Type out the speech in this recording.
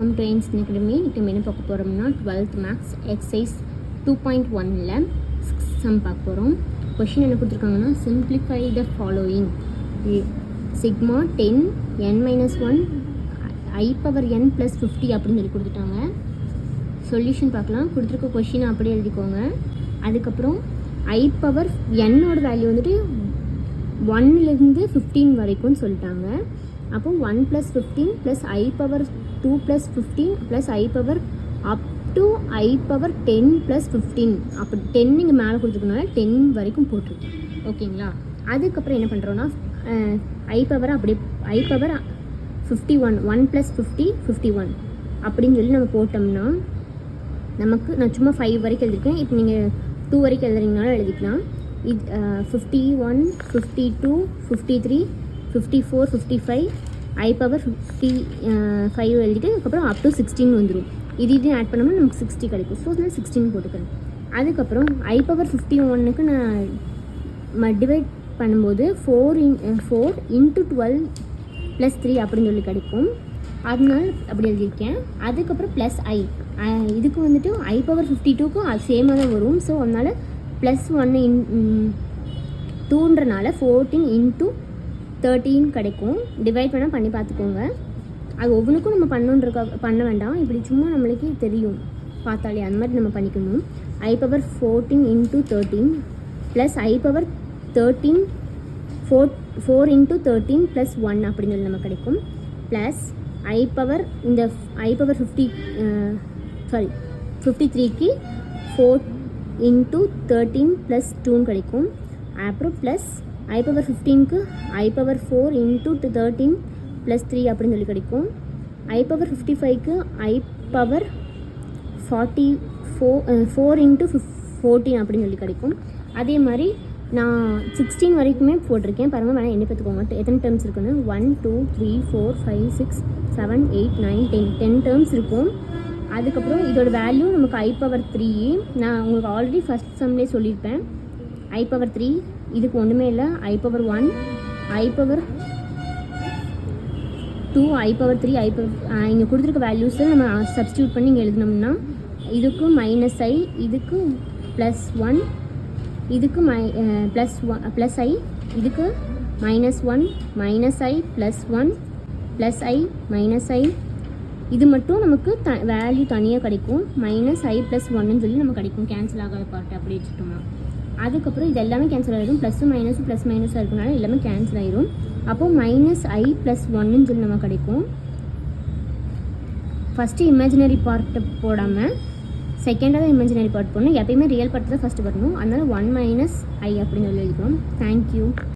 to Einstein Academy. இப்போ என்ன பார்க்க போகிறோம்னா 12th மேக்ஸ் எக்ஸசைஸ் 2.1ல் சம் பார்க்க போகிறோம். கொஷின் என்ன கொடுத்துருக்காங்கன்னா simplify the following sigma 10 n-1 i⁴n + 50 அப்படின்னு சொல்லி கொடுத்துட்டாங்க. சொல்யூஷன் பார்க்கலாம். கொடுத்துருக்க கொஷினை அப்படியே எழுதிக்கோங்க. அதுக்கப்புறம் i⁴n-ஓட வேல்யூ வந்துட்டு 1லேருந்து 15 வரைக்கும் சொல்லிட்டாங்க. அப்போ 1 + 15 + i⁴2 + 15 + i⁴ up to i⁴10 + 15 அப்படி 10 இங்கே மேலே கொடுத்துருக்கனால 10 வரைக்கும் போட்டிருக்கேன். ஓகேங்களா? அதுக்கப்புறம் என்ன பண்ணுறோன்னா i⁴ அப்படியே i⁴51 1 + 50 51 அப்படின்னு சொல்லி நம்ம போட்டோம்னா நமக்கு நான் சும்மா 5 வரைக்கும் எழுதியிருக்கேன். இப்போ நீங்கள் 2 வரைக்கும் எழுதுறீங்கனாலும் எழுதிக்கலாம். இது 51 52 53 54 55 i⁴55 எழுதிட்டு அதுக்கப்புறம் up to 16 வந்துடும். இது ஆட் பண்ணோம்னா நமக்கு 60 கிடைக்கும். ஸோ நான் 16 போட்டுக்கிறேன். அதுக்கப்புறம் i⁴51க்கு நான் டிவைட் பண்ணும்போது 4 × 12 + 3 அப்படின்னு சொல்லி கிடைக்கும். அதனால அப்படி எழுதியிருக்கேன். அதுக்கப்புறம் +i இதுக்கு வந்துட்டு i⁴52க்கும் அது சேமாக தான் வரும். ஸோ அதனால் +1 2ன்றனால 14 × 13 கிடைக்கும். டிவைட் பண்ணி பார்த்துக்கோங்க. அது ஒவ்வொன்றுக்கும் நம்ம பண்ண வேண்டாம். இப்படி சும்மா நம்மளுக்கு தெரியும் பார்த்தாலே அந்த மாதிரி நம்ம பண்ணிக்கணும். i⁴14 × 13 + i⁴13 4 × 13 + 1 அப்படின்னு சொல்லி நமக்கு கிடைக்கும். ப்ளஸ் இந்த i⁴53க்கு 4 × 13 + 2 கிடைக்கும். அப்புறம் ப்ளஸ் i⁴15க்கு i⁴4 × 13 + 3 அப்படின்னு சொல்லி கிடைக்கும். i⁴55க்கு i⁴4 × 14 அப்படின்னு சொல்லி கிடைக்கும். அதே மாதிரி நான் 16 வரைக்குமே போட்டிருக்கேன். பாருங்கள், வேணால் எண்ணி பார்த்துக்கோங்க எத்தனை டேர்ம்ஸ் இருக்குன்னு. 1 2 3 4 5 6 7 8 9 10 டேர்ம்ஸ் இருக்கும். அதுக்கப்புறம் இதோட வேல்யூ நமக்கு i⁴3. நான் உங்களுக்கு ஆல்ரெடி ஃபஸ்ட் சம்லேயே சொல்லியிருப்பேன். i⁴3 இதுக்கு ஒன்றுமே இல்லை. i⁴1 i⁴2 i⁴3 இங்கே கொடுத்துருக்க வேல்யூஸை நம்ம சப்ஸ்டியூட் பண்ணி இங்கே எழுதினோம்னா இதுக்கு -i இதுக்கு +1 இதுக்கு +i இதுக்கு -1 -i +1 +i இது மட்டும் நமக்கு வேல்யூ தனியாக கிடைக்கும். -i +1ன்னு சொல்லி நமக்கு கிடைக்கும். கேன்சல் ஆகாத பார்ட் அப்படி வச்சுட்டோம்னா அதுக்கப்புறம் இது எல்லாமே கேன்சல் ஆகிடும். +ம் மைனஸும் இருக்கனால எல்லாமே கேன்சல் ஆகிடும். அப்போது -i +1ன்னு சொல்லி நமக்கு கிடைக்கும். ஃபஸ்ட்டு இமேஜினரி பார்ட்டை போடாமல் செகண்டாக தான் இமேஜினரி பார்ட் போடணும். எப்பயுமே ரியல் பார்ட் தான் ஃபஸ்ட்டு வரணும். அதனால் 1 - i அப்படின்னு சொல்லி எழுதிக்கிறோம். தேங்க்யூ.